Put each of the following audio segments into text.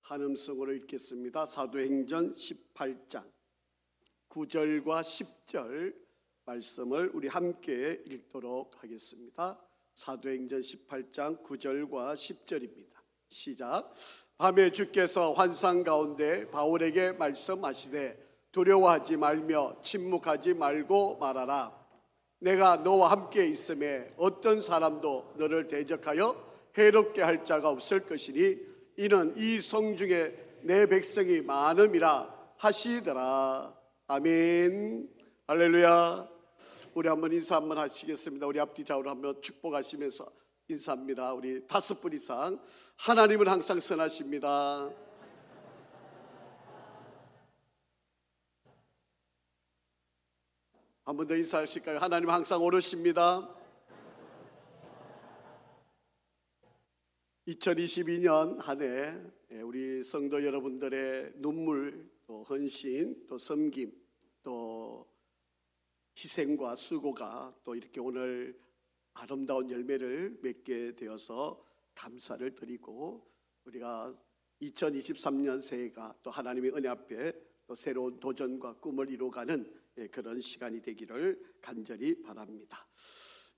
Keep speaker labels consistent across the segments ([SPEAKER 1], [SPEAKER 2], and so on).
[SPEAKER 1] 한음성으로 읽겠습니다. 사도행전 18장 9절과 10절 말씀을 우리 함께 읽도록 하겠습니다. 사도행전 18장 9절과 10절입니다. 시작. 밤에 주께서 환상 가운데 바울에게 말씀하시되 두려워하지 말며 침묵하지 말고 말하라. 내가 너와 함께 있음에 어떤 사람도 너를 대적하여 해롭게 할 자가 없을 것이니 이는 이 성 중에 내 백성이 많음이라 하시더라. 아멘. 할렐루야. 우리 한번 인사 한번 하시겠습니다. 우리 앞뒤 좌우로 한번 축복하시면서 인사합니다. 우리 5분 이상. 하나님은 항상 선하십니다. 한 번 더 인사하실까요? 하나님은 항상 옳으십니다. 2022년 한 해 우리 성도 여러분들의 눈물, 또 헌신, 또 섬김, 또 희생과 수고가 또 이렇게 오늘 아름다운 열매를 맺게 되어서 감사를 드리고, 우리가 2023년 새해가 또 하나님의 은혜 앞에 또 새로운 도전과 꿈을 이루어가는 그런 시간이 되기를 간절히 바랍니다.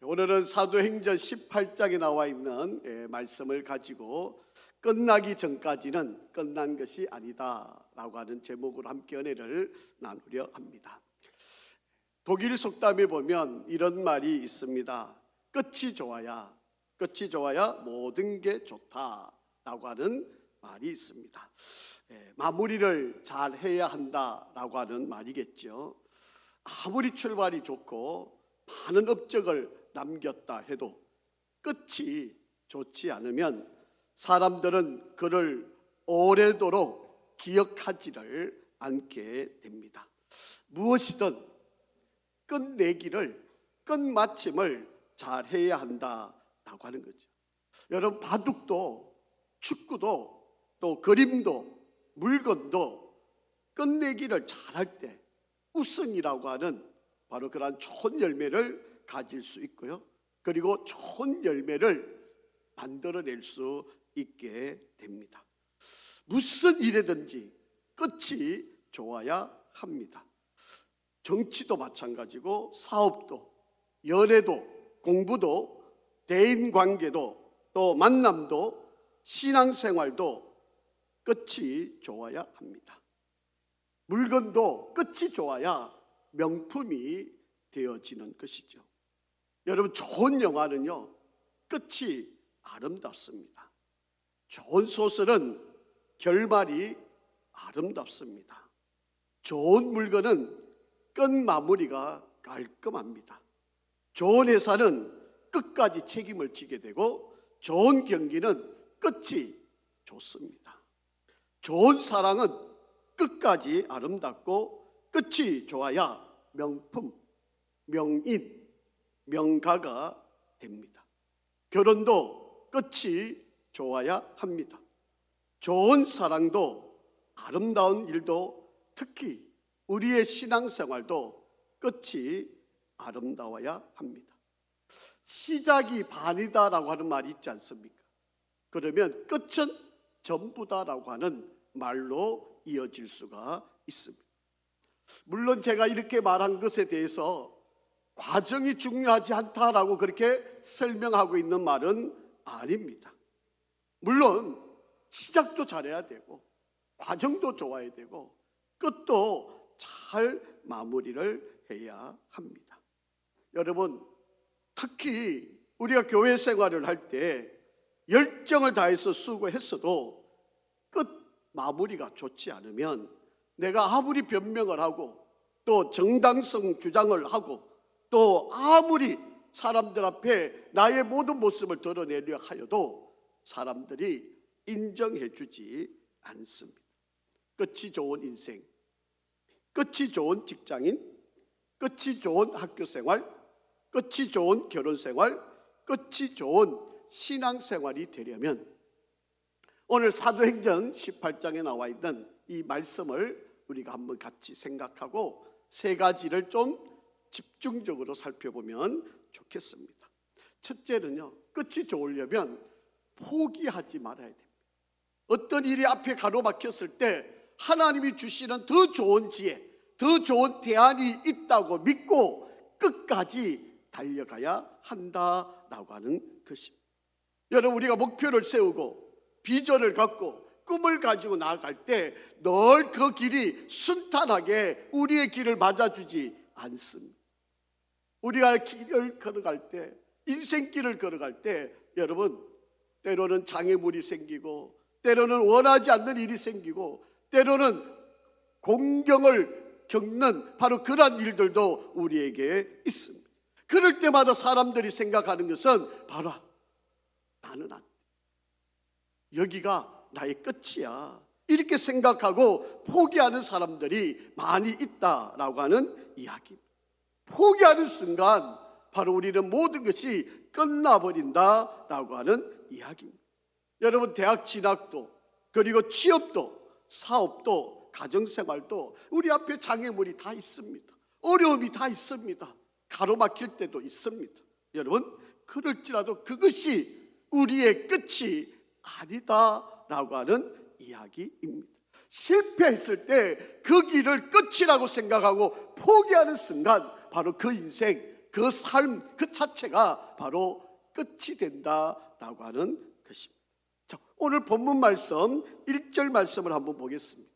[SPEAKER 1] 오늘은 사도행전 18장에 나와 있는 말씀을 가지고 끝나기 전까지는 끝난 것이 아니다 라고 하는 제목으로 함께 은혜를 나누려 합니다. 독일 속담에 보면 이런 말이 있습니다. 끝이 좋아야 모든 게 좋다 라고 하는 말이 있습니다. 마무리를 잘 해야 한다라고 하는 말이겠죠. 아무리 출발이 좋고 많은 업적을 남겼다 해도 끝이 좋지 않으면 사람들은 그를 오래도록 기억하지를 않게 됩니다. 무엇이든 끝마침을 잘 해야 한다라고 하는 거죠. 여러분, 바둑도 축구도 또 그림도 물건도 끝내기를 잘할 때 우승이라고 하는 바로 그러한 좋은 열매를 가질 수 있고요, 그리고 좋은 열매를 만들어낼 수 있게 됩니다. 무슨 일이든지 끝이 좋아야 합니다. 정치도 마찬가지고 사업도, 연애도, 공부도, 대인관계도, 또 만남도, 신앙생활도 끝이 좋아야 합니다. 물건도 끝이 좋아야 명품이 되어지는 것이죠. 여러분, 좋은 영화는요 끝이 아름답습니다. 좋은 소설은 결말이 아름답습니다. 좋은 물건은 끝마무리가 깔끔합니다. 좋은 회사는 끝까지 책임을 지게 되고, 좋은 경기는 끝이 좋습니다. 좋은 사랑은 끝까지 아름답고 끝이 좋아야 명품, 명인, 명가가 됩니다. 결혼도 끝이 좋아야 합니다. 좋은 사랑도, 아름다운 일도, 특히 우리의 신앙생활도 끝이 아름다워야 합니다. 시작이 반이다라고 하는 말이 있지 않습니까? 그러면 끝은 전부다라고 하는 말로 이어질 수가 있습니다. 물론 제가 이렇게 말한 것에 대해서 과정이 중요하지 않다라고 그렇게 설명하고 있는 말은 아닙니다. 물론 시작도 잘해야 되고, 과정도 좋아야 되고, 끝도 잘 마무리를 해야 합니다. 여러분, 특히 우리가 교회 생활을 할 때 열정을 다해서 수고했어도 끝 마무리가 좋지 않으면, 내가 아무리 변명을 하고 또 정당성 주장을 하고 또 아무리 사람들 앞에 나의 모든 모습을 드러내려 하여도 사람들이 인정해 주지 않습니다. 끝이 좋은 인생, 끝이 좋은 직장인, 끝이 좋은 학교생활, 끝이 좋은 결혼생활, 끝이 좋은 신앙생활이 되려면 오늘 사도행전 18장에 나와 있는 이 말씀을 우리가 한번 같이 생각하고 3가지를 좀 집중적으로 살펴보면 좋겠습니다. 첫째는요, 끝이 좋으려면 포기하지 말아야 됩니다. 어떤 일이 앞에 가로막혔을 때 하나님이 주시는 더 좋은 지혜, 더 좋은 대안이 있다고 믿고 끝까지 달려가야 한다라고 하는 것입니다. 여러분, 우리가 목표를 세우고 비전을 갖고 꿈을 가지고 나아갈 때 늘 그 길이 순탄하게 우리의 길을 맞아주지 않습니다. 우리가 길을 걸어갈 때, 인생길을 걸어갈 때 여러분, 때로는 장애물이 생기고 때로는 원하지 않는 일이 생기고 때로는 공경을 겪는 바로 그러한 일들도 우리에게 있습니다. 그럴 때마다 사람들이 생각하는 것은 바로 나는 안 돼, 여기가 나의 끝이야, 이렇게 생각하고 포기하는 사람들이 많이 있다라고 하는 이야기입니다. 포기하는 순간 바로 우리는 모든 것이 끝나버린다라고 하는 이야기입니다. 여러분, 대학 진학도 그리고 취업도 사업도 가정생활도 우리 앞에 장애물이 다 있습니다. 어려움이 다 있습니다. 가로막힐 때도 있습니다. 여러분, 그럴지라도 그것이 우리의 끝이 아니다라고 하는 이야기입니다. 실패했을 때 그 길을 끝이라고 생각하고 포기하는 순간 바로 그 인생, 그 삶 그 자체가 바로 끝이 된다라고 하는 것입니다. 자, 오늘 본문 말씀 1절 말씀을 한번 보겠습니다.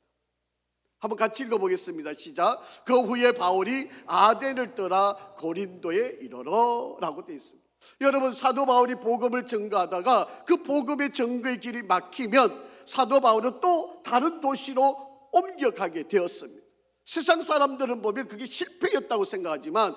[SPEAKER 1] 한번 같이 읽어보겠습니다. 시작. 그 후에 바울이 아덴을 떠나 고린도에 이르러 라고 되어 있습니다. 여러분, 사도 바울이 복음을 전가하다가 그 복음의 전거의 길이 막히면 사도 바울은 또 다른 도시로 옮겨가게 되었습니다. 세상 사람들은 보면 그게 실패였다고 생각하지만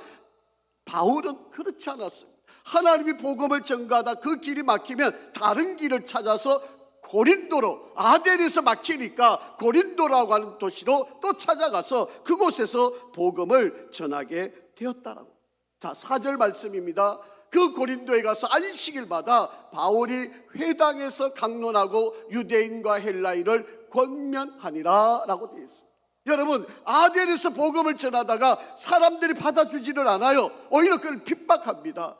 [SPEAKER 1] 바울은 그렇지 않았습니다. 하나님이 복음을 전가하다 그 길이 막히면 다른 길을 찾아서 고린도로, 아덴에서 막히니까 고린도라고 하는 도시로 또 찾아가서 그곳에서 복음을 전하게 되었다라고. 자, 4절 말씀입니다. 그 고린도에 가서 안식일마다 바울이 회당에서 강론하고 유대인과 헬라인을 권면하니라 라고 되어 있습니다. 여러분, 아덴에서 복음을 전하다가 사람들이 받아주지를 않아요. 오히려 그걸 핍박합니다.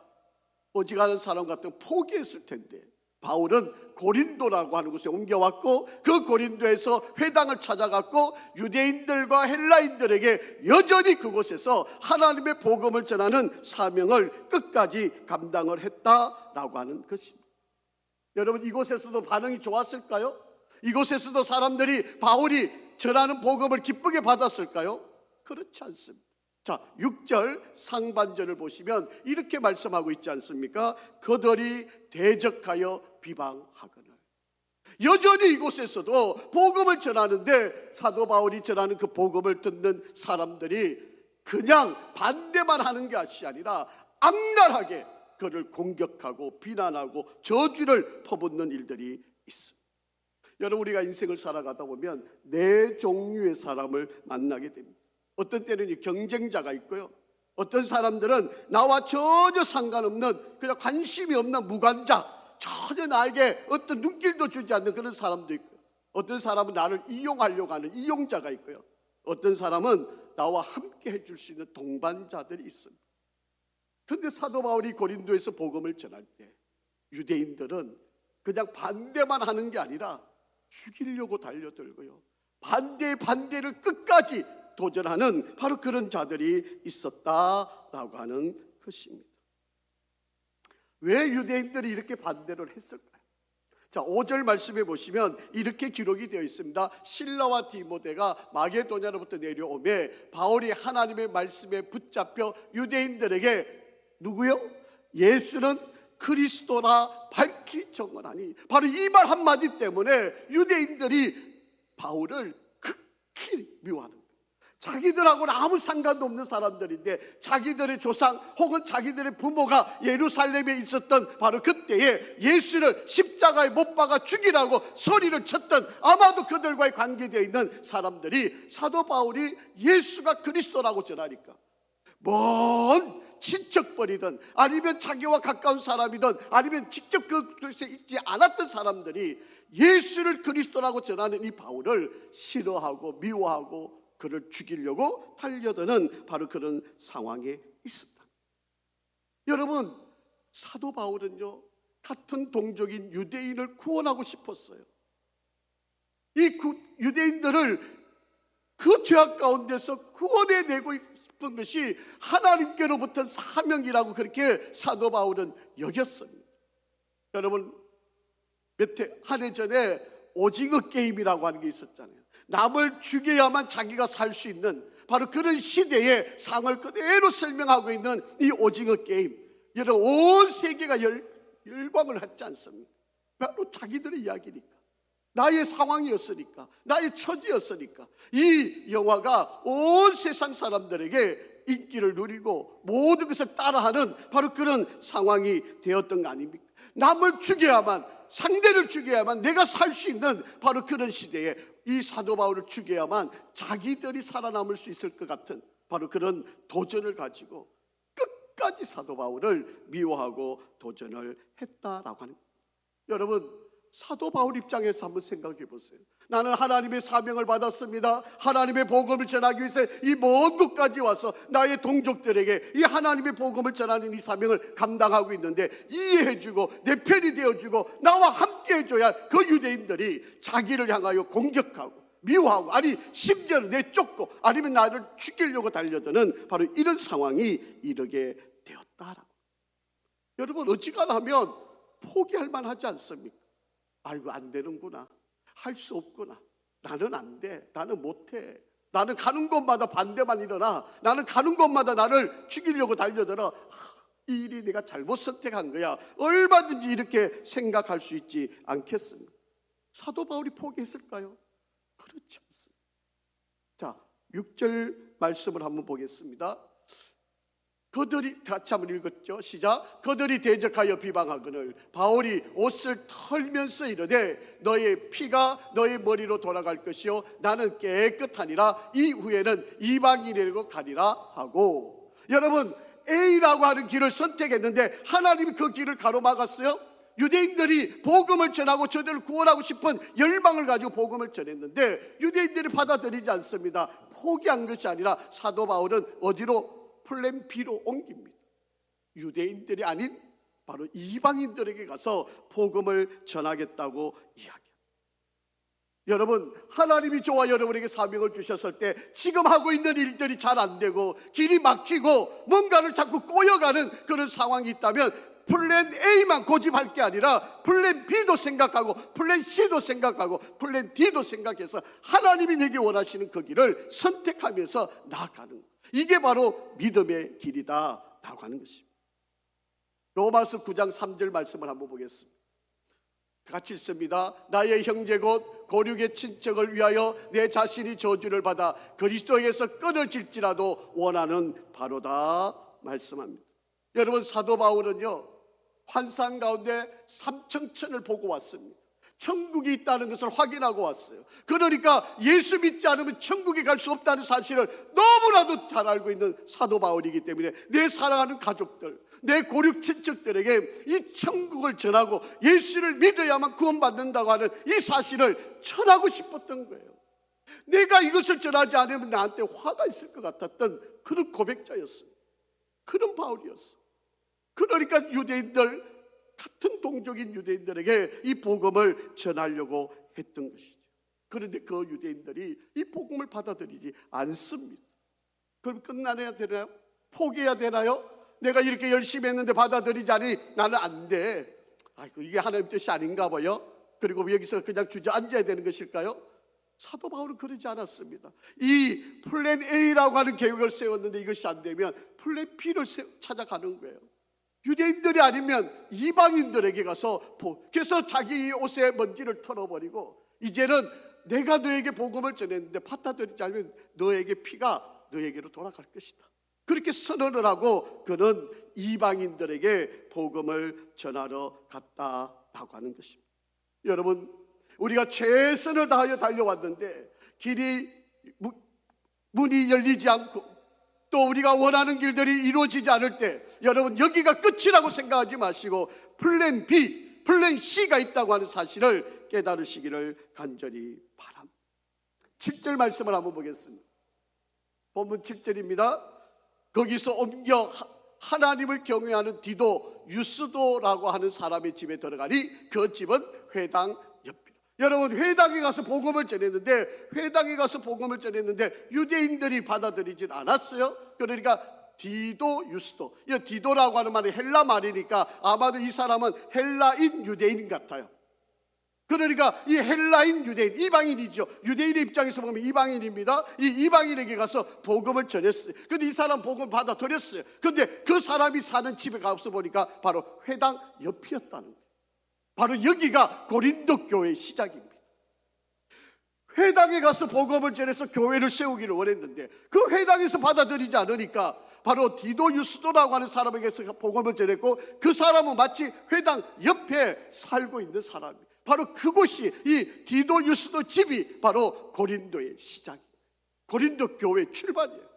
[SPEAKER 1] 오직 않은 사람 같으면 포기했을 텐데 바울은 고린도라고 하는 곳에 옮겨왔고 그 고린도에서 회당을 찾아갔고 유대인들과 헬라인들에게 여전히 그곳에서 하나님의 복음을 전하는 사명을 끝까지 감당을 했다라고 하는 것입니다. 여러분, 이곳에서도 반응이 좋았을까요? 이곳에서도 사람들이 바울이 전하는 복음을 기쁘게 받았을까요? 그렇지 않습니다. 자, 6절 상반절을 보시면 이렇게 말씀하고 있지 않습니까? 그들이 대적하여 비방하거늘. 여전히 이곳에서도 복음을 전하는데 사도 바울이 전하는 그 복음을 듣는 사람들이 그냥 반대만 하는 것이 아니라 악랄하게 그를 공격하고 비난하고 저주를 퍼붓는 일들이 있습니다. 여러분, 우리가 인생을 살아가다 보면 네 종류의 사람을 만나게 됩니다. 어떤 때는 경쟁자가 있고요, 어떤 사람들은 나와 전혀 상관없는, 그냥 관심이 없는 무관자, 전혀 나에게 어떤 눈길도 주지 않는 그런 사람도 있고요, 어떤 사람은 나를 이용하려고 하는 이용자가 있고요, 어떤 사람은 나와 함께 해줄 수 있는 동반자들이 있습니다. 그런데 사도 바울이 고린도에서 복음을 전할 때 유대인들은 그냥 반대만 하는 게 아니라 죽이려고 달려들고요, 반대의 반대를 끝까지 도전하는 바로 그런 자들이 있었다라고 하는 것입니다. 왜 유대인들이 이렇게 반대를 했을까요? 자, 5절 말씀해 보시면 이렇게 기록이 되어 있습니다. 실라와 디모데가 마게도냐로부터 내려오매 바울이 하나님의 말씀에 붙잡혀 유대인들에게 누구요? 예수는 그리스도라 밝히 증언하니, 바로 이 말 한마디 때문에 유대인들이 바울을 극히 미워하는 거예요. 자기들하고는 아무 상관도 없는 사람들인데 자기들의 조상 혹은 자기들의 부모가 예루살렘에 있었던 바로 그때에 예수를 십자가에 못 박아 죽이라고 소리를 쳤던, 아마도 그들과의 관계되어 있는 사람들이 사도 바울이 예수가 그리스도라고 전하니까 뭔 친척벌이든 아니면 자기와 가까운 사람이든 아니면 직접 그곳에 있지 않았던 사람들이 예수를 그리스도라고 전하는 이 바울을 싫어하고 미워하고 그를 죽이려고 달려드는 바로 그런 상황에 있습니다. 여러분, 사도 바울은요, 같은 동족인 유대인을 구원하고 싶었어요. 이 유대인들을 그 죄악 가운데서 구원해내고 싶은 것이 하나님께로부터 사명이라고 그렇게 사도 바울은 여겼습니다. 여러분, 한 해 전에 오징어 게임이라고 하는 게 있었잖아요. 남을 죽여야만 자기가 살 수 있는 바로 그런 시대의 상을 그대로 설명하고 있는 이 오징어 게임. 여러분, 온 세계가 열광을 했지 않습니까? 바로 자기들의 이야기니까, 나의 상황이었으니까, 나의 처지였으니까 이 영화가 온 세상 사람들에게 인기를 누리고 모든 것을 따라하는 바로 그런 상황이 되었던 거 아닙니까? 남을 죽여야만, 상대를 죽여야만 내가 살 수 있는 바로 그런 시대에 이 사도 바울을 죽여야만 자기들이 살아남을 수 있을 것 같은 바로 그런 도전을 가지고 끝까지 사도 바울을 미워하고 도전을 했다라고 하는 거예요. 여러분, 사도 바울 입장에서 한번 생각해 보세요. 나는 하나님의 사명을 받았습니다. 하나님의 복음을 전하기 위해서 이 먼 곳까지 와서 나의 동족들에게 이 하나님의 복음을 전하는 이 사명을 감당하고 있는데, 이해해주고 내 편이 되어주고 나와 함께 해줘야 할 그 유대인들이 자기를 향하여 공격하고 미워하고, 아니 심지어는 내쫓고 아니면 나를 죽이려고 달려드는 바로 이런 상황이 이르게 되었다라고. 여러분, 어지간하면 포기할 만하지 않습니까? 아이고, 안 되는구나, 할 수 없구나, 나는 안 돼, 나는 못해, 나는 가는 곳마다 반대만 일어나, 나는 가는 곳마다 나를 죽이려고 달려들어, 이 일이 내가 잘못 선택한 거야, 얼마든지 이렇게 생각할 수 있지 않겠습니까? 사도 바울이 포기했을까요? 그렇지 않습니다. 자, 6절 말씀을 한번 보겠습니다. 그들이, 같이 한번 읽었죠. 시작. 그들이 대적하여 비방하거늘 바울이 옷을 털면서 이르되 너의 피가 너의 머리로 돌아갈 것이요 나는 깨끗하니라, 이후에는 이방인이라고 가리라 하고. 여러분, A라고 하는 길을 선택했는데 하나님이 그 길을 가로막았어요. 유대인들이 복음을 전하고 저들을 구원하고 싶은 열망을 가지고 복음을 전했는데 유대인들이 받아들이지 않습니다. 포기한 것이 아니라 사도 바울은 어디로? 플랜 B로 옮깁니다. 유대인들이 아닌 바로 이방인들에게 가서 복음을 전하겠다고 이야기합니다. 여러분, 하나님이 저와 여러분에게 사명을 주셨을 때 지금 하고 있는 일들이 잘 안 되고 길이 막히고 뭔가를 자꾸 꼬여가는 그런 상황이 있다면 플랜 A만 고집할 게 아니라 플랜 B도 생각하고 플랜 C도 생각하고 플랜 D도 생각해서 하나님이 내게 원하시는 그 길을 선택하면서 나아가는 거예요. 이게 바로 믿음의 길이다 라고 하는 것입니다. 로마서 9장 3절 말씀을 한번 보겠습니다. 같이 읽습니다. 나의 형제 곧 고륙의 친척을 위하여 내 자신이 저주를 받아 그리스도에게서 끊어질지라도 원하는 바로다 말씀합니다. 여러분, 사도 바울은요 환상 가운데 삼청천을 보고 왔습니다. 천국이 있다는 것을 확인하고 왔어요. 그러니까 예수 믿지 않으면 천국에 갈 수 없다는 사실을 너무나도 잘 알고 있는 사도 바울이기 때문에 내 사랑하는 가족들, 내 고륙 친척들에게 이 천국을 전하고 예수를 믿어야만 구원받는다고 하는 이 사실을 전하고 싶었던 거예요. 내가 이것을 전하지 않으면 나한테 화가 있을 것 같았던 그런 고백자였어요. 그런 바울이었어. 그러니까 유대인들, 같은 동족인 유대인들에게 이 복음을 전하려고 했던 것이죠. 그런데 그 유대인들이 이 복음을 받아들이지 않습니다. 그럼 끝나야 되나요? 포기해야 되나요? 내가 이렇게 열심히 했는데 받아들이지 않으니 나는 안 돼. 아이고, 이게 하나님 뜻이 아닌가 봐요. 그리고 여기서 그냥 주저앉아야 되는 것일까요? 사도 바울은 그러지 않았습니다. 이 플랜 A라고 하는 계획을 세웠는데 이것이 안 되면 플랜 B를 찾아가는 거예요. 유대인들이 아니면 이방인들에게 가서, 그래서 자기 옷에 먼지를 털어버리고 이제는 내가 너에게 복음을 전했는데 받아들이지 않으면 너에게 피가 너에게로 돌아갈 것이다. 그렇게 선언을 하고 그는 이방인들에게 복음을 전하러 갔다라고 하는 것입니다. 여러분, 우리가 최선을 다하여 달려왔는데 길이 문이 열리지 않고 또 우리가 원하는 길들이 이루어지지 않을 때 여러분, 여기가 끝이라고 생각하지 마시고 플랜 B, 플랜 C가 있다고 하는 사실을 깨달으시기를 간절히 바랍니다. 7절 말씀을 한번 보겠습니다. 본문 7절입니다. 거기서 옮겨 하나님을 경외하는 디도, 유스도라고 하는 사람의 집에 들어가니 그 집은 회당 옆이라. 여러분, 회당에 가서 복음을 전했는데 유대인들이 받아들이질 않았어요. 그러니까 디도 유스도, 이 디도라고 하는 말이 헬라 말이니까 아마도 이 사람은 헬라인 유대인 같아요. 그러니까 이 헬라인 유대인, 이방인이죠. 유대인의 입장에서 보면 이방인입니다. 이 이방인에게 가서 복음을 전했어요. 근데 이 사람 복음을 받아들였어요. 근데 그 사람이 사는 집에 가서 보니까 바로 회당 옆이었다는 거예요. 바로 여기가 고린도 교회의 시작입니다. 회당에 가서 복음을 전해서 교회를 세우기를 원했는데 그 회당에서 받아들이지 않으니까 바로 디도 유스도라고 하는 사람에게서 복음을 전했고, 그 사람은 마치 회당 옆에 살고 있는 사람이에요. 바로 그곳이, 이 디도 유스도 집이 바로 고린도의 시작이에요. 고린도 교회의 출발이에요.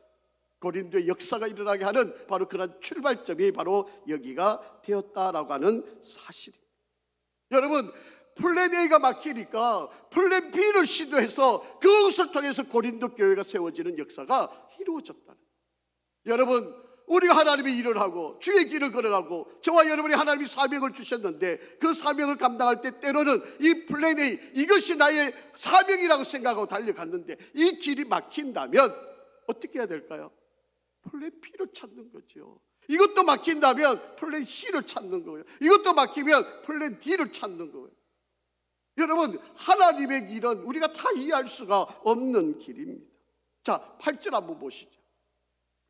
[SPEAKER 1] 고린도의 역사가 일어나게 하는 바로 그런 출발점이 바로 여기가 되었다라고 하는 사실입니다. 여러분, 플랜 A가 막히니까 플랜 B를 시도해서 그것을 통해서 고린도 교회가 세워지는 역사가 이루어졌다는 거예요. 여러분, 우리가 하나님의 일을 하고 주의 길을 걸어가고 저와 여러분이 하나님이 사명을 주셨는데 그 사명을 감당할 때 때로는 이 플랜 A, 이것이 나의 사명이라고 생각하고 달려갔는데 이 길이 막힌다면 어떻게 해야 될까요? 플랜 B를 찾는 거죠. 이것도 막힌다면 플랜 C를 찾는 거예요. 이것도 막히면 플랜 D를 찾는 거예요. 여러분, 하나님의 길은 우리가 다 이해할 수가 없는 길입니다. 자, 8절 한번 보시죠.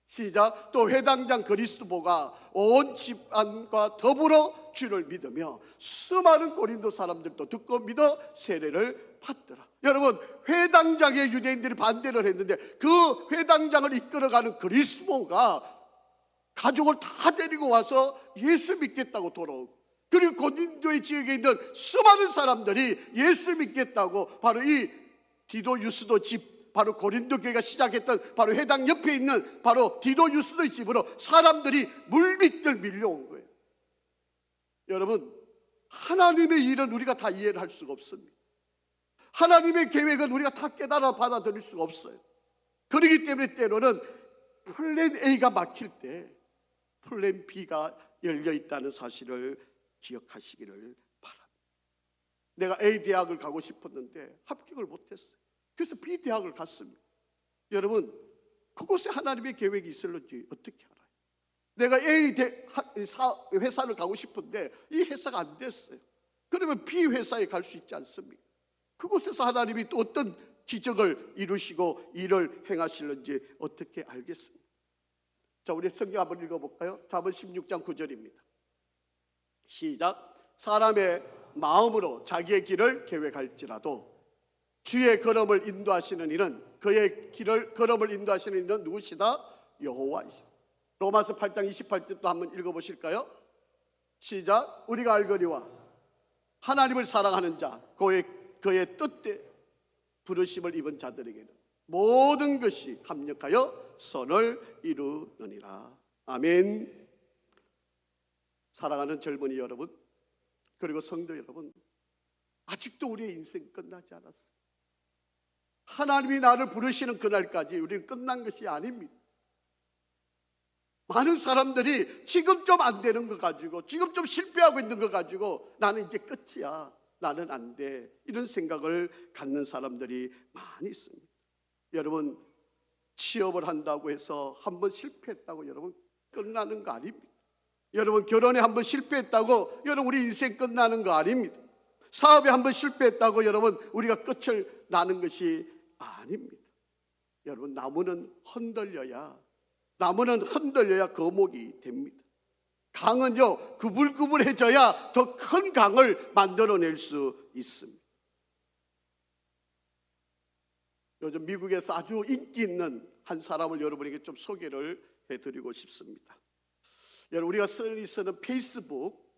[SPEAKER 1] 시작. 또 회당장 그리스도가 온 집안과 더불어 주를 믿으며 수많은 고린도 사람들도 듣고 믿어 세례를 받더라. 여러분, 회당장의 유대인들이 반대를 했는데 그 회당장을 이끌어가는 그리스도가 가족을 다 데리고 와서 예수 믿겠다고 돌아오고, 그리고 고린도의 지역에 있는 수많은 사람들이 예수 믿겠다고 바로 이 디도 유스도 집, 바로 고린도 교회가 시작했던 바로 회당 옆에 있는 바로 디도 유스도의 집으로 사람들이 물밀들 밀려온 거예요. 여러분, 하나님의 일은 우리가 다 이해를 할 수가 없습니다. 하나님의 계획은 우리가 다 깨달아 받아들일 수가 없어요. 그렇기 때문에 때로는 플랜 A가 막힐 때 플랜 B가 열려 있다는 사실을 기억하시기를 바랍니다. 내가 A 대학을 가고 싶었는데 합격을 못했어요. 그래서 B 대학을 갔습니다. 여러분, 그곳에 하나님의 계획이 있을는지 어떻게 알아요? 내가 A 회사를 가고 싶은데 이 회사가 안 됐어요. 그러면 B 회사에 갈 수 있지 않습니까? 그곳에서 하나님이 또 어떤 기적을 이루시고 일을 행하실는지 어떻게 알겠습니까? 자, 우리 성경 한번 읽어볼까요? 잠언 16장 9절입니다. 시작. 사람의 마음으로 자기의 길을 계획할지라도 주의 걸음을 인도하시는 이는 그의 걸음을 인도하시는 이는 누구시다? 여호와이시다. 로마서 8장 28절도 한번 읽어보실까요? 시작. 우리가 알거니와 하나님을 사랑하는 자 그의 뜻대 부르심을 입은 자들에게는 모든 것이 합력하여 선을 이루느니라. 아멘. 사랑하는 젊은이 여러분, 그리고 성도 여러분, 아직도 우리의 인생 끝나지 않았어요. 하나님이 나를 부르시는 그날까지 우리는 끝난 것이 아닙니다. 많은 사람들이 지금 좀 안 되는 거 가지고, 지금 좀 실패하고 있는 거 가지고 나는 이제 끝이야, 나는 안 돼, 이런 생각을 갖는 사람들이 많이 있습니다. 여러분, 취업을 한다고 해서 한번 실패했다고 여러분 끝나는 거 아닙니다. 여러분, 결혼에 한번 실패했다고 여러분 우리 인생 끝나는 거 아닙니다. 사업에 한번 실패했다고 여러분 우리가 끝을 나는 것이 아닙니다. 여러분, 나무는 흔들려야 거목이 됩니다. 강은요 구불구불해져야 더 큰 강을 만들어낼 수 있습니다. 요즘 미국에서 아주 인기 있는 한 사람을 여러분에게 좀 소개를 해드리고 싶습니다. 여러분, 우리가 쓰는 페이스북,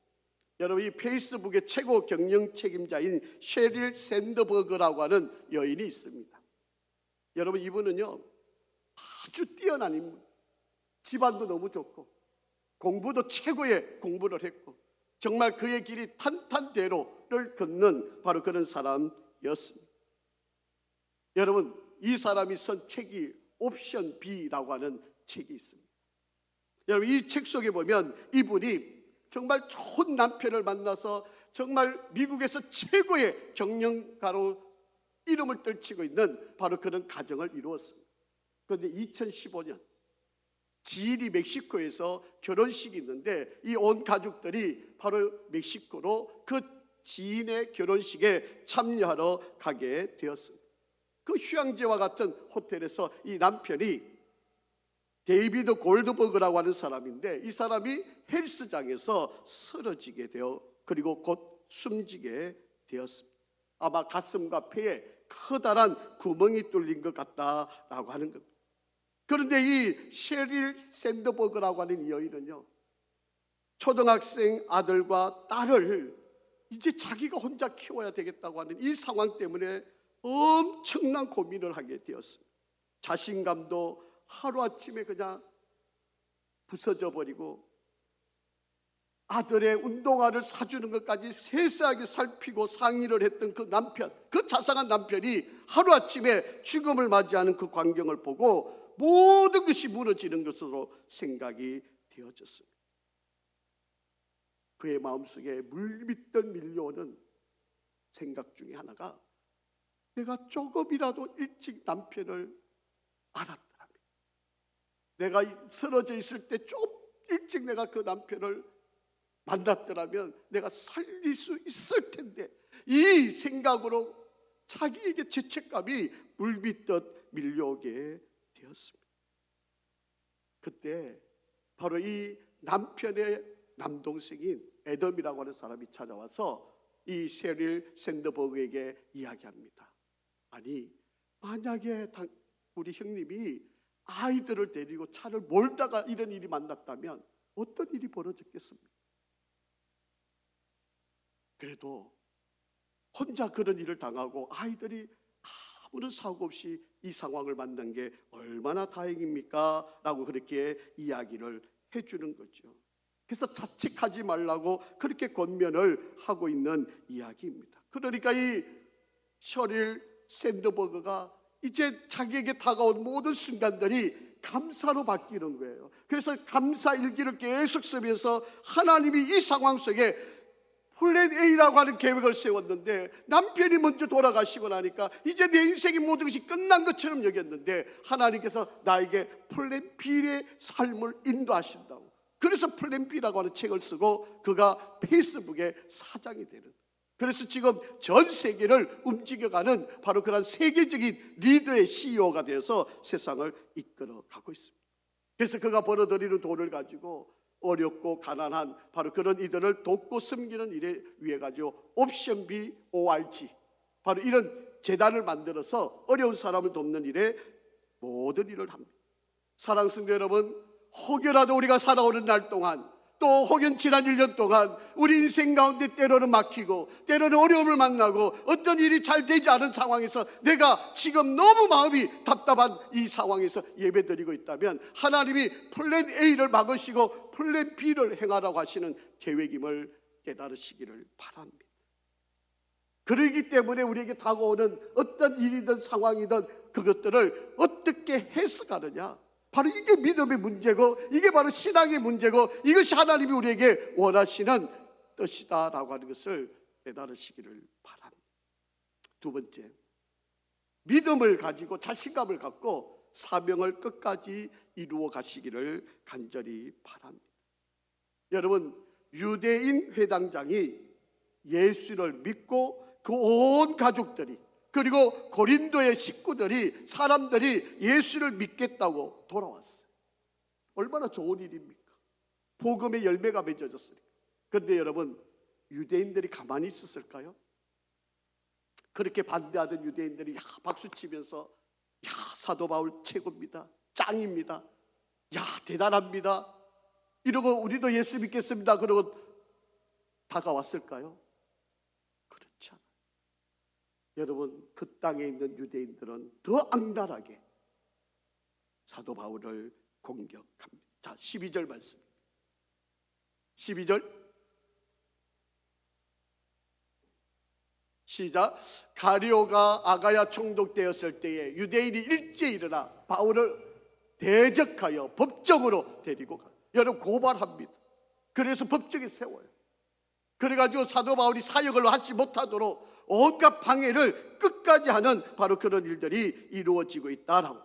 [SPEAKER 1] 여러분, 이 페이스북의 최고 경영 책임자인 셰릴 샌더버그라고 하는 여인이 있습니다. 여러분, 이분은요 아주 뛰어난 인물, 집안도 너무 좋고 공부도 최고의 공부를 했고 정말 그의 길이 탄탄대로를 걷는 바로 그런 사람이었습니다. 여러분, 이 사람이 쓴 책이 옵션 B라고 하는 책이 있습니다. 여러분, 이 책 속에 보면 이분이 정말 좋은 남편을 만나서 정말 미국에서 최고의 경영가로 이름을 떨치고 있는 바로 그런 가정을 이루었습니다. 그런데 2015년 지일이 멕시코에서 결혼식이 있는데 이 온 가족들이 바로 멕시코로 그 지인의 결혼식에 참여하러 가게 되었습니다. 그 휴양지와 같은 호텔에서 이 남편이 데이비드 골드버그라고 하는 사람인데 이 사람이 헬스장에서 쓰러지게 되어 그리고 곧 숨지게 되었습니다. 아마 가슴과 폐에 커다란 구멍이 뚫린 것 같다라고 하는 겁니다. 그런데 이 셰릴 샌드버그라고 하는 이 여인은요, 초등학생 아들과 딸을 이제 자기가 혼자 키워야 되겠다고 하는 이 상황 때문에 엄청난 고민을 하게 되었습니다. 자신감도 하루아침에 그냥 부서져 버리고 아들의 운동화를 사주는 것까지 세세하게 살피고 상의를 했던 그 남편, 그 자상한 남편이 하루아침에 죽음을 맞이하는 그 광경을 보고 모든 것이 무너지는 것으로 생각이 되어졌습니다. 그의 마음속에 물밀듯 밀려오는 생각 중에 하나가 내가 조금이라도 일찍 남편을 알았더라면, 내가 쓰러져 있을 때 좀 일찍 내가 그 남편을 만났더라면 내가 살릴 수 있을 텐데, 이 생각으로 자기에게 죄책감이 물밀듯 밀려오게 되었습니다. 그때 바로 이 남편의 남동생인 애덤이라고 하는 사람이 찾아와서 이 셰릴 샌드버그에게 이야기합니다. 아니, 만약에 우리 형님이 아이들을 데리고 차를 몰다가 이런 일이 만났다면 어떤 일이 벌어졌겠습니까? 그래도 혼자 그런 일을 당하고 아이들이 아무런 사고 없이 이 상황을 만난 게 얼마나 다행입니까? 라고 그렇게 이야기를 해주는 거죠. 그래서 자책하지 말라고 그렇게 권면을 하고 있는 이야기입니다. 그러니까 이 셔릴 샌드버그가 이제 자기에게 다가온 모든 순간들이 감사로 바뀌는 거예요. 그래서 감사 일기를 계속 쓰면서 하나님이 이 상황 속에 플랜 A라고 하는 계획을 세웠는데 남편이 먼저 돌아가시고 나니까 이제 내 인생의 모든 것이 끝난 것처럼 여겼는데 하나님께서 나에게 플랜 B의 삶을 인도하신다고. 그래서 플랜 B라고 하는 책을 쓰고 그가 페이스북의 사장이 되는, 그래서 지금 전 세계를 움직여가는 바로 그런 세계적인 리더의 CEO가 되어서 세상을 이끌어가고 있습니다. 그래서 그가 벌어들이는 돈을 가지고 어렵고 가난한 바로 그런 이들을 돕고 섬기는 일에 위해 가지고 옵션 B ORG, 바로 이런 재단을 만들어서 어려운 사람을 돕는 일에 모든 일을 합니다. 사랑하는 성도 여러분, 혹여라도 우리가 살아오는 날 동안, 또 혹은 지난 1년 동안 우리 인생 가운데 때로는 막히고 때로는 어려움을 만나고 어떤 일이 잘 되지 않은 상황에서 내가 지금 너무 마음이 답답한 이 상황에서 예배드리고 있다면 하나님이 플랜 A를 막으시고 플랜 B를 행하라고 하시는 계획임을 깨달으시기를 바랍니다. 그러기 때문에 우리에게 다가오는 어떤 일이든 상황이든 그것들을 어떻게 해석하느냐, 바로 이게 믿음의 문제고 이게 바로 신앙의 문제고 이것이 하나님이 우리에게 원하시는 뜻이다라고 하는 것을 깨달으시기를 바랍니다. 두 번째, 믿음을 가지고 자신감을 갖고 사명을 끝까지 이루어 가시기를 간절히 바랍니다. 여러분, 유대인 회당장이 예수를 믿고 그 온 가족들이 그리고 고린도의 식구들이 사람들이 예수를 믿겠다고 돌아왔어요. 얼마나 좋은 일입니까? 복음의 열매가 맺어졌으니까. 그런데 여러분, 유대인들이 가만히 있었을까요? 그렇게 반대하던 유대인들이 박수치면서 사도 바울 최고입니다, 짱입니다, 대단합니다 이러고 우리도 예수 믿겠습니다 그러고 다가왔을까요? 그렇지 않아요. 여러분, 그 땅에 있는 유대인들은 더 악랄하게 사도 바울을 공격합니다. 자, 12절 말씀. 12절 시작. 가리오가 아가야 총독되었을 때에 유대인이 일제히 일어나 바울을 대적하여 법정으로 데리고 가. 여러분, 고발합니다. 그래서 법정에 세워요. 그래가지고 사도 바울이 사역을 하지 못하도록 온갖 방해를 끝까지 하는 바로 그런 일들이 이루어지고 있다라고.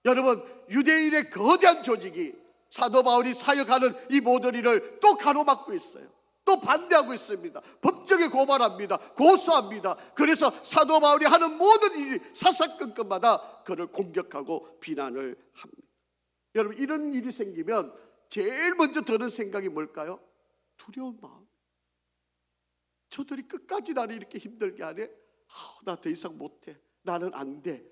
[SPEAKER 1] 여러분, 유대인의 거대한 조직이 사도 바울이 사역하는 이 모든 일을 또 가로막고 있어요. 또 반대하고 있습니다. 법정에 고발합니다. 고소합니다. 그래서 사도 바울이 하는 모든 일이 사사건건마다 그를 공격하고 비난을 합니다. 여러분, 이런 일이 생기면 제일 먼저 드는 생각이 뭘까요? 두려운 마음. 저들이 끝까지 나를 이렇게 힘들게 하네? 나 더 이상 못해. 나는 안 돼.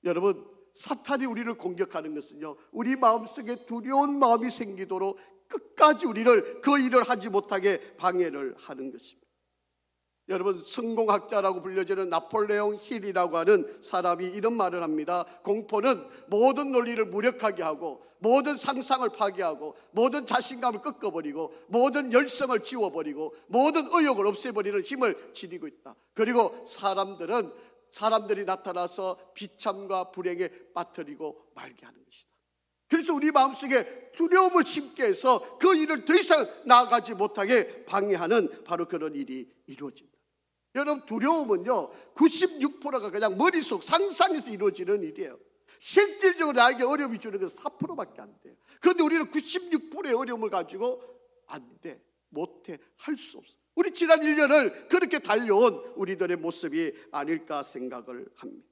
[SPEAKER 1] 여러분, 사탄이 우리를 공격하는 것은요, 우리 마음속에 두려운 마음이 생기도록 끝까지 우리를 그 일을 하지 못하게 방해를 하는 것입니다. 여러분, 성공학자라고 불려지는 나폴레옹 힐이라고 하는 사람이 이런 말을 합니다. 공포는 모든 논리를 무력하게 하고 모든 상상을 파괴하고 모든 자신감을 꺾어버리고 모든 열성을 지워버리고 모든 의욕을 없애버리는 힘을 지니고 있다. 그리고 사람들이 나타나서 비참과 불행에 빠뜨리고 말게 하는 것이다. 그래서 우리 마음속에 두려움을 심게 해서 그 일을 더 이상 나아가지 못하게 방해하는 바로 그런 일이 이루어진다. 여러분, 두려움은요 96%가 그냥 머릿속 상상에서 이루어지는 일이에요. 실질적으로 나에게 어려움이 주는 건 4%밖에 안 돼요. 그런데 우리는 96%의 어려움을 가지고 안 돼, 못해, 할 수 없어. 우리 지난 1년을 그렇게 달려온 우리들의 모습이 아닐까 생각을 합니다.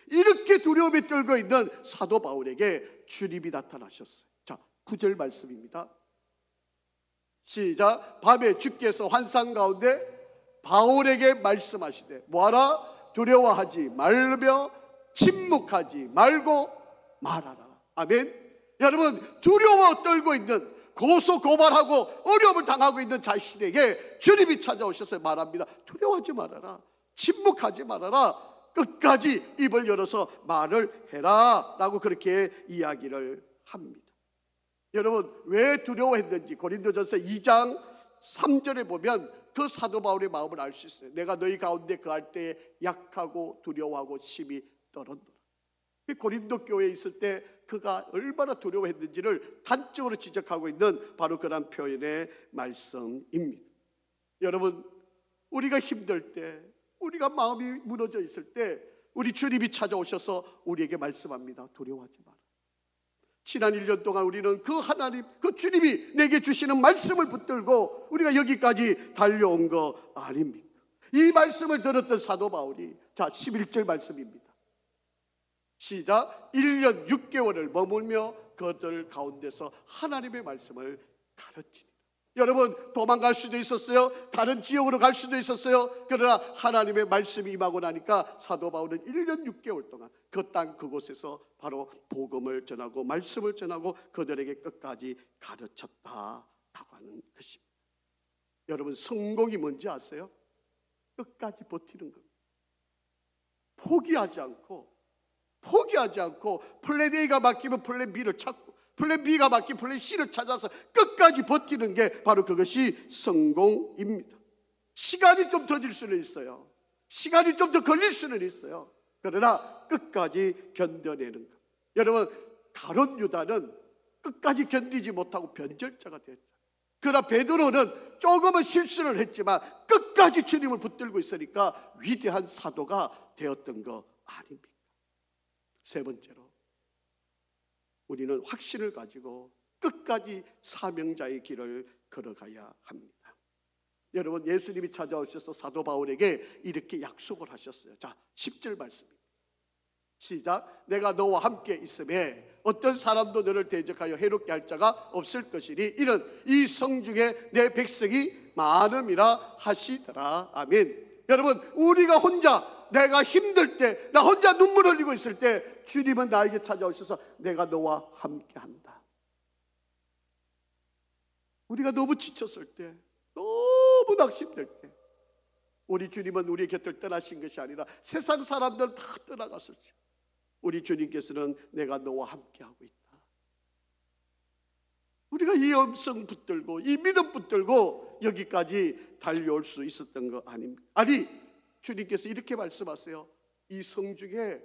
[SPEAKER 1] 이렇게 두려움에 떨고 있는 사도 바울에게 주님이 나타나셨어요. 자, 9절 말씀입니다. 시작. 밤에 주께서 환상 가운데 바울에게 말씀하시되 뭐하라? 두려워하지 말며 침묵하지 말고 말하라. 아멘. 여러분, 두려워 떨고 있는, 고소 고발하고 어려움을 당하고 있는 자신에게 주님이 찾아오셔서 말합니다. 두려워하지 말아라. 침묵하지 말아라. 끝까지 입을 열어서 말을 해라 라고 그렇게 이야기를 합니다. 여러분, 왜 두려워했는지 고린도전서 2장 3절에 보면 그 사도 바울의 마음을 알 수 있어요. 내가 너희 가운데 거할 때에 약하고 두려워하고 심히 떨었노라. 고린도 교회에 있을 때 그가 얼마나 두려워했는지를 단적으로 지적하고 있는 바로 그런 표현의 말씀입니다. 여러분, 우리가 힘들 때, 우리가 마음이 무너져 있을 때 우리 주님이 찾아오셔서 우리에게 말씀합니다. 두려워하지 마라. 지난 1년 동안 우리는 그 하나님, 그 주님이 내게 주시는 말씀을 붙들고 우리가 여기까지 달려온 거 아닙니까? 이 말씀을 들었던 사도 바울이, 자 11절 말씀입니다. 시작. 1년 6개월을 머물며 그들 가운데서 하나님의 말씀을 가르치니. 여러분, 도망갈 수도 있었어요. 다른 지역으로 갈 수도 있었어요. 그러나 하나님의 말씀이 임하고 나니까 사도 바울은 1년 6개월 동안 그 땅 그곳에서 바로 복음을 전하고 말씀을 전하고 그들에게 끝까지 가르쳤다라고 하는 것입니다. 여러분, 성공이 뭔지 아세요? 끝까지 버티는 겁니다. 포기하지 않고 플랜 A가 막히면 플랜 B를 찾고 플랜 B가 막히면 플랜 C를 찾아서 끝까지 버티는 게 바로 그것이 성공입니다. 시간이 좀 더딜 수는 있어요. 시간이 좀 더 걸릴 수는 있어요. 그러나 끝까지 견뎌내는 것. 여러분, 가룟 유다는 끝까지 견디지 못하고 변절자가 됐죠. 그러나 베드로는 조금은 실수를 했지만 끝까지 주님을 붙들고 있으니까 위대한 사도가 되었던 거 아닙니까? 세 번째로, 우리는 확신을 가지고 끝까지 사명자의 길을 걸어가야 합니다. 여러분, 예수님이 찾아오셔서 사도 바울에게 이렇게 약속을 하셨어요. 자, 10절 말씀입니다. 시작. 내가 너와 함께 있음에 어떤 사람도 너를 대적하여 해롭게 할 자가 없을 것이니 이는 이 성중에 내 백성이 많음이라 하시더라. 아멘. 여러분, 우리가 혼자, 내가 힘들 때, 나 혼자 눈물 흘리고 있을 때 주님은 나에게 찾아오셔서 내가 너와 함께 한다. 우리가 너무 지쳤을 때, 너무 낙심될 때, 우리 주님은 우리 곁을 떠나신 것이 아니라 세상 사람들 다 떠나갔을 때 우리 주님께서는 내가 너와 함께하고 있다. 우리가 이 음성 붙들고 이 믿음 붙들고 여기까지 달려올 수 있었던 거 아닙니까? 아니, 주님께서 이렇게 말씀하세요. 이 성중에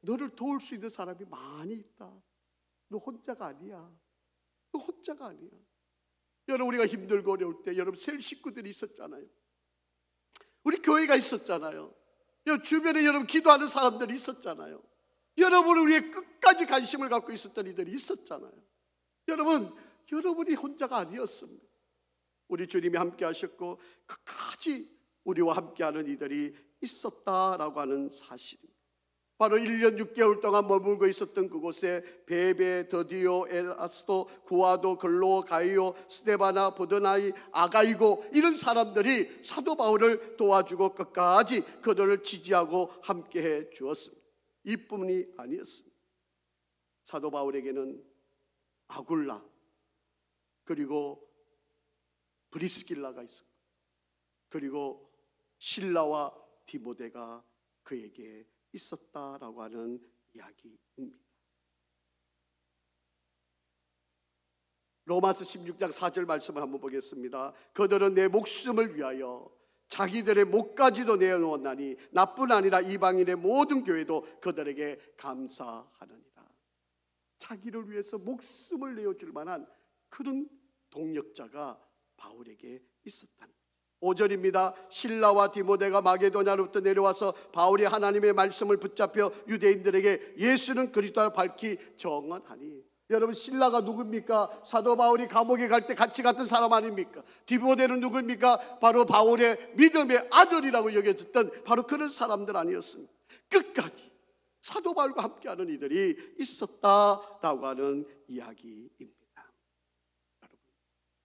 [SPEAKER 1] 너를 도울 수 있는 사람이 많이 있다. 너 혼자가 아니야. 너 혼자가 아니야. 여러분, 우리가 힘들고 어려울 때 여러분 셀 식구들이 있었잖아요. 우리 교회가 있었잖아요. 주변에 여러분 기도하는 사람들이 있었잖아요. 여러분 우리의 끝까지 관심을 갖고 있었던 이들이 있었잖아요. 여러분, 여러분이 혼자가 아니었습니다. 우리 주님이 함께 하셨고 끝까지 우리와 함께하는 이들이 있었다라고 하는 사실입니다. 바로 1년 6개월 동안 머물고 있었던 그곳에 베베, 더디오, 에라스도, 구아도, 글로, 가이오, 스데바나, 보드나이, 아가이고 이런 사람들이 사도 바울을 도와주고 끝까지 그들을 지지하고 함께해 주었습니다. 이뿐이 아니었습니다. 사도 바울에게는 아굴라 그리고 브리스길라가 있었고, 그리고 실라와 디모데가 그에게 있었다라고 하는 이야기입니다. 로마서 16장 4절 말씀을 한번 보겠습니다. 그들은 내 목숨을 위하여 자기들의 목까지도 내어놓았나니 나뿐 아니라 이방인의 모든 교회도 그들에게 감사하느니라. 자기를 위해서 목숨을 내어줄 만한 그런 동력자가 바울에게 있었다는 거죠. 5절입니다. 실라와 디모데가 마게도냐로부터 내려와서 바울이 하나님의 말씀을 붙잡혀 유대인들에게 예수는 그리스도를 밝히 정언하니. 여러분, 실라가 누굽니까? 사도 바울이 감옥에 갈 때 같이 갔던 사람 아닙니까? 디모데는 누굽니까? 바로 바울의 믿음의 아들이라고 여겨졌던 바로 그런 사람들 아니었습니까? 끝까지 사도 바울과 함께하는 이들이 있었다라고 하는 이야기입니다. 여러분,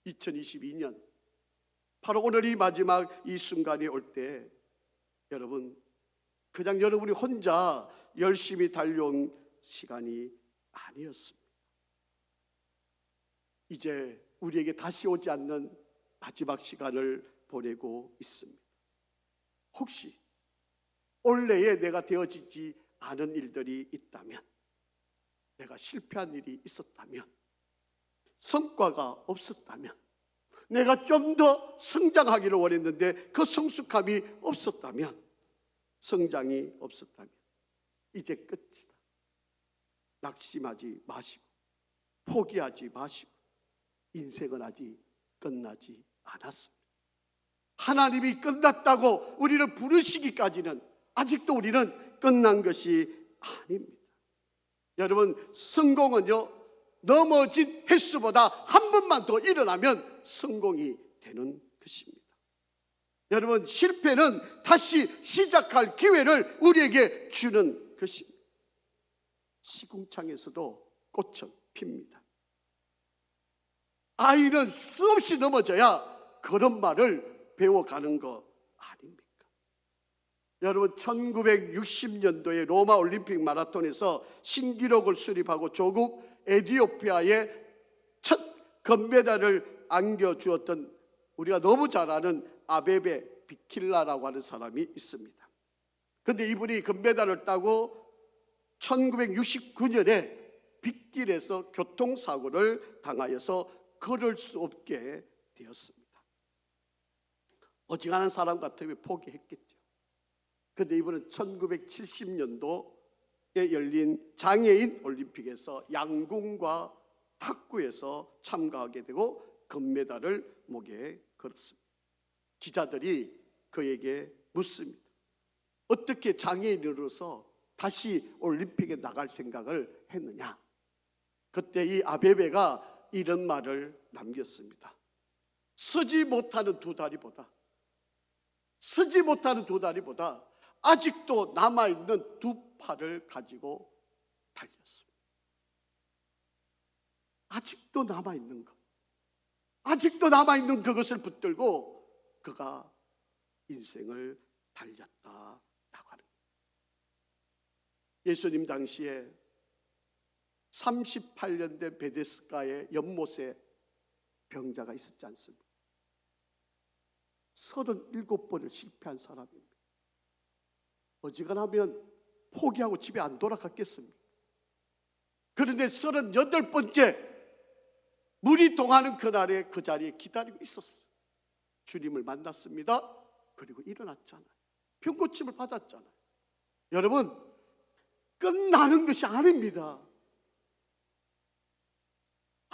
[SPEAKER 1] 2022년 바로 오늘 이 마지막 이 순간이 올 때 여러분, 그냥 여러분이 혼자 열심히 달려온 시간이 아니었습니다. 이제 우리에게 다시 오지 않는 마지막 시간을 보내고 있습니다. 혹시 올해에 내가 되어지지 않은 일들이 있다면, 내가 실패한 일이 있었다면, 성과가 없었다면, 내가 좀 더 성장하기를 원했는데 그 성숙함이 없었다면, 성장이 없었다면 이제 끝이다. 낙심하지 마시고 포기하지 마시고, 인생은 아직 끝나지 않았습니다. 하나님이 끝났다고 우리를 부르시기까지는 아직도 우리는 끝난 것이 아닙니다. 여러분, 성공은요, 넘어진 횟수보다 한 번만 더 일어나면 성공이 되는 것입니다. 여러분, 실패는 다시 시작할 기회를 우리에게 주는 것입니다. 시궁창에서도 꽃은 핍니다. 아이는 수없이 넘어져야 걸음마를 배워가는 거 아닙니까? 여러분, 1960년도에 로마 올림픽 마라톤에서 신기록을 수립하고 조국 에티오피아에 첫 금메달을 안겨주었던 우리가 너무 잘 아는 아베베 비킬라라고 하는 사람이 있습니다. 그런데 이분이 금메달을 따고 1969년에 빗길에서 교통사고를 당하여서 걸을 수 없게 되었습니다. 어지간한 사람 같으면 포기했겠죠. 그런데 이분은 1970년도에 열린 장애인 올림픽에서 양궁과 탁구에서 참가하게 되고 금메달을 목에 걸었습니다. 기자들이 그에게 묻습니다. 어떻게 장애인으로서 다시 올림픽에 나갈 생각을 했느냐? 그때 이 아베베가 이런 말을 남겼습니다. 서지 못하는 두 다리보다 아직도 남아있는 두 팔을 가지고 달렸습니다. 아직도 남아있는 것, 아직도 남아있는 그것을 붙들고 그가 인생을 달렸다라고 하는 거예요. 예수님 당시에 38년 된 베데스다의 연못에 병자가 있었지 않습니까? 37번을 실패한 사람입니다. 어지간하면 포기하고 집에 안 돌아갔겠습니까? 그런데 38번째 물이 동하는 그날에 그 자리에 기다리고 있었어요. 주님을 만났습니다. 그리고 일어났잖아요. 병고침을 받았잖아요. 여러분, 끝나는 것이 아닙니다.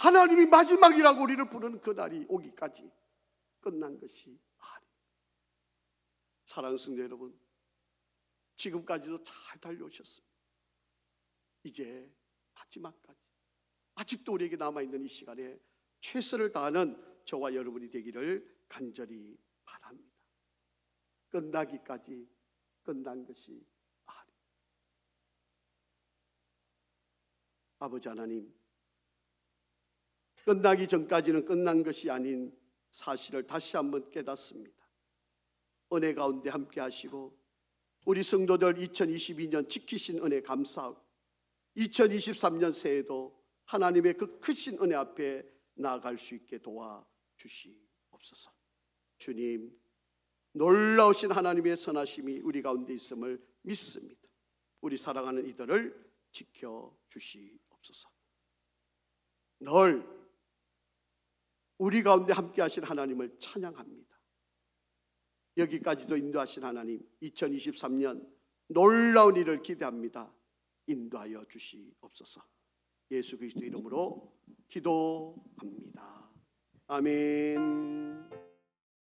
[SPEAKER 1] 하나님이 마지막이라고 우리를 부르는 그 날이 오기까지 끝난 것이 아닙니다. 사랑하는 성도 여러분, 지금까지도 잘 달려오셨습니다. 이제 마지막까지 아직도 우리에게 남아있는 이 시간에 최선을 다하는 저와 여러분이 되기를 간절히 바랍니다. 끝나기까지 끝난 것이 아닙니다. 아버지 하나님, 끝나기 전까지는 끝난 것이 아닌 사실을 다시 한번 깨닫습니다. 은혜 가운데 함께 하시고 우리 성도들 2022년 지키신 은혜 감사하고 2023년 새해도 하나님의 그 크신 은혜 앞에 나아갈 수 있게 도와주시옵소서. 주님, 놀라우신 하나님의 선하심이 우리 가운데 있음을 믿습니다. 우리 사랑하는 이들을 지켜주시옵소서. 늘 우리 가운데 함께 하신 하나님을 찬양합니다. 여기까지도 인도하신 하나님, 2023년 놀라운 일을 기대합니다. 인도하여 주시옵소서. 예수 그리스도 이름으로 기도합니다. 아멘.